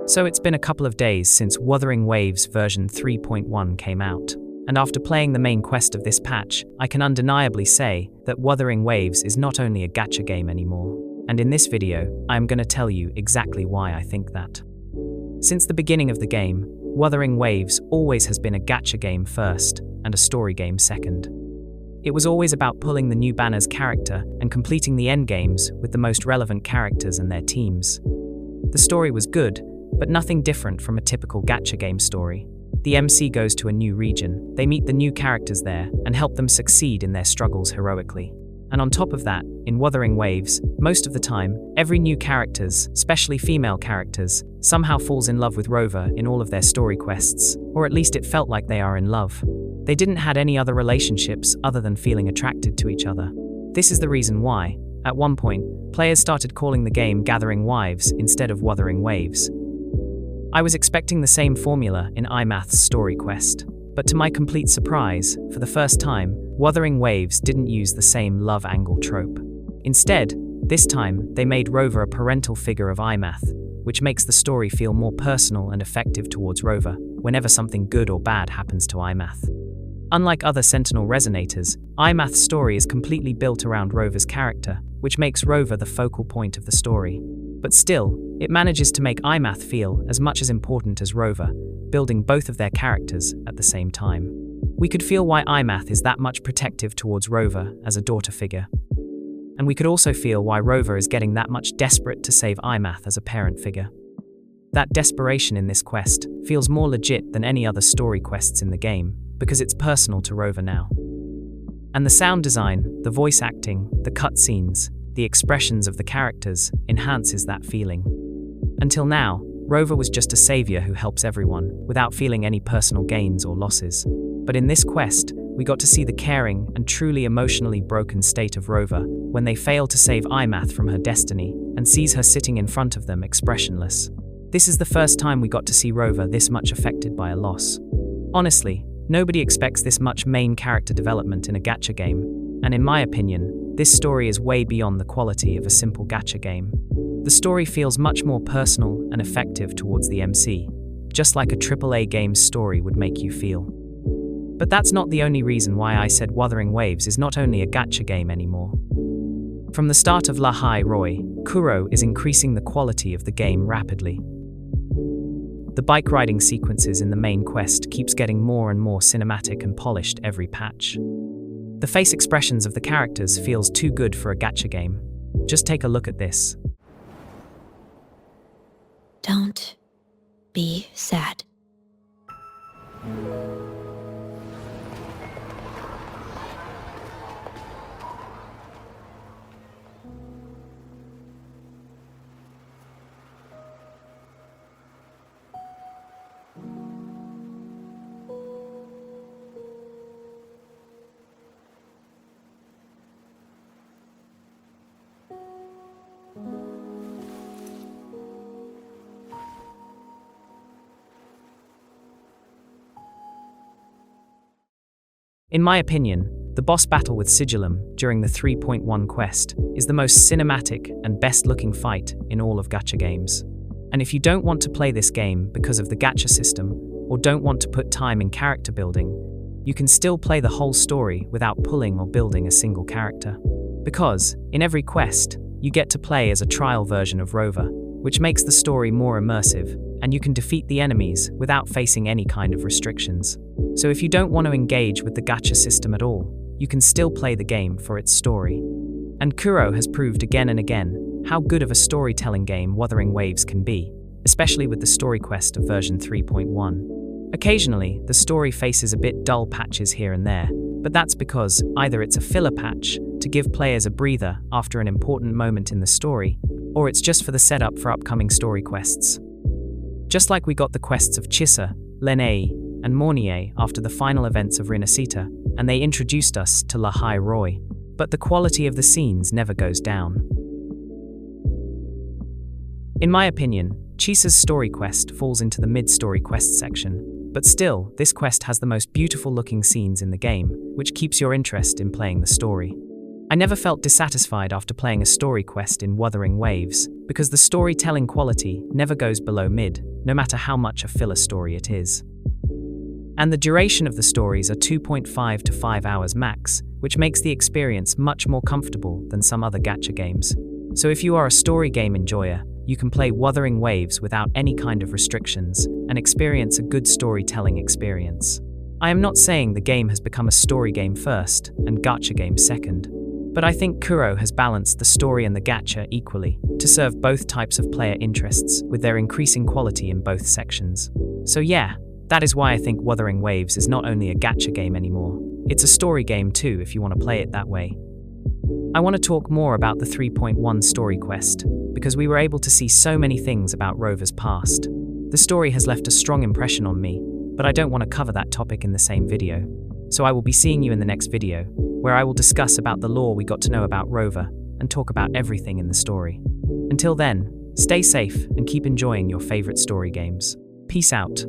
So it's been a couple of days since Wuthering Waves version 3.1 came out, and after playing the main quest of this patch, I can undeniably say that Wuthering Waves is not only a gacha game anymore. And in this video, I am going to tell you exactly why I think that. Since the beginning of the game, Wuthering Waves always has been a gacha game first and a story game second. It was always about pulling the new banner's character and completing the endgames with the most relevant characters and their teams. The story was good, but nothing different from a typical gacha game story. The MC goes to a new region, they meet the new characters there, and help them succeed in their struggles heroically. And on top of that, in Wuthering Waves, most of the time, every new characters, especially female characters, somehow falls in love with Rover in all of their story quests, or at least it felt like they are in love. They didn't had any other relationships other than feeling attracted to each other. This is the reason why, at one point, players started calling the game Gathering Wives instead of Wuthering Waves. I was expecting the same formula in iMath's story quest, but to my complete surprise, for the first time, Wuthering Waves didn't use the same love angle trope. Instead, this time, they made Rover a parental figure of iMath, which makes the story feel more personal and effective towards Rover whenever something good or bad happens to iMath. Unlike other Sentinel resonators, iMath's story is completely built around Rover's character, which makes Rover the focal point of the story. But still, it manages to make iMath feel as much as important as Rover, building both of their characters at the same time. We could feel why iMath is that much protective towards Rover as a daughter figure. And we could also feel why Rover is getting that much desperate to save iMath as a parent figure. That desperation in this quest feels more legit than any other story quests in the game, because it's personal to Rover now. And the sound design, the voice acting, the cutscenes, the expressions of the characters enhances that feeling. Until now, Rover was just a savior who helps everyone without feeling any personal gains or losses. But in this quest, we got to see the caring and truly emotionally broken state of Rover when they fail to save iMath from her destiny and sees her sitting in front of them expressionless. This is the first time we got to see Rover this much affected by a loss. Honestly, nobody expects this much main character development in a gacha game, and in my opinion, this story is way beyond the quality of a simple gacha game. The story feels much more personal and effective towards the MC, just like a AAA game's story would make you feel. But that's not the only reason why I said Wuthering Waves is not only a gacha game anymore. From the start of Lahai Roi, Kuro is increasing the quality of the game rapidly. The bike riding sequences in the main quest keeps getting more and more cinematic and polished every patch. The face expressions of the characters feels too good for a gacha game. Just take a look at this. Don't be sad. In my opinion, the boss battle with Sigillum during the 3.1 quest is the most cinematic and best-looking fight in all of gacha games. And if you don't want to play this game because of the gacha system, or don't want to put time in character building, you can still play the whole story without pulling or building a single character. Because, in every quest, you get to play as a trial version of Rover, which makes the story more immersive, and you can defeat the enemies without facing any kind of restrictions. So if you don't want to engage with the gacha system at all, you can still play the game for its story. And Kuro has proved again and again how good of a storytelling game Wuthering Waves can be, especially with the story quest of version 3.1. Occasionally, the story faces a bit dull patches here and there, but that's because either it's a filler patch to give players a breather after an important moment in the story, or it's just for the setup for upcoming story quests. Just like we got the quests of Chissa, Lenei, and Mornier after the final events of Rinascita, and they introduced us to Lahai Roi, but the quality of the scenes never goes down. In my opinion, Chissa's story quest falls into the mid-story quest section, but still, this quest has the most beautiful looking scenes in the game, which keeps your interest in playing the story. I never felt dissatisfied after playing a story quest in Wuthering Waves, because the storytelling quality never goes below mid, no matter how much a filler story it is. And the duration of the stories are 2.5 to 5 hours max, which makes the experience much more comfortable than some other gacha games. So if you are a story game enjoyer, you can play Wuthering Waves without any kind of restrictions and experience a good storytelling experience. I am not saying the game has become a story game first and gacha game second, but I think Kuro has balanced the story and the gacha equally to serve both types of player interests with their increasing quality in both sections. So yeah, that is why I think Wuthering Waves is not only a gacha game anymore, it's a story game too if you want to play it that way. I want to talk more about the 3.1 story quest, because we were able to see so many things about Rover's past. The story has left a strong impression on me, but I don't want to cover that topic in the same video. So I will be seeing you in the next video, where I will discuss about the lore we got to know about Rover, and talk about everything in the story. Until then, stay safe and keep enjoying your favorite story games. Peace out.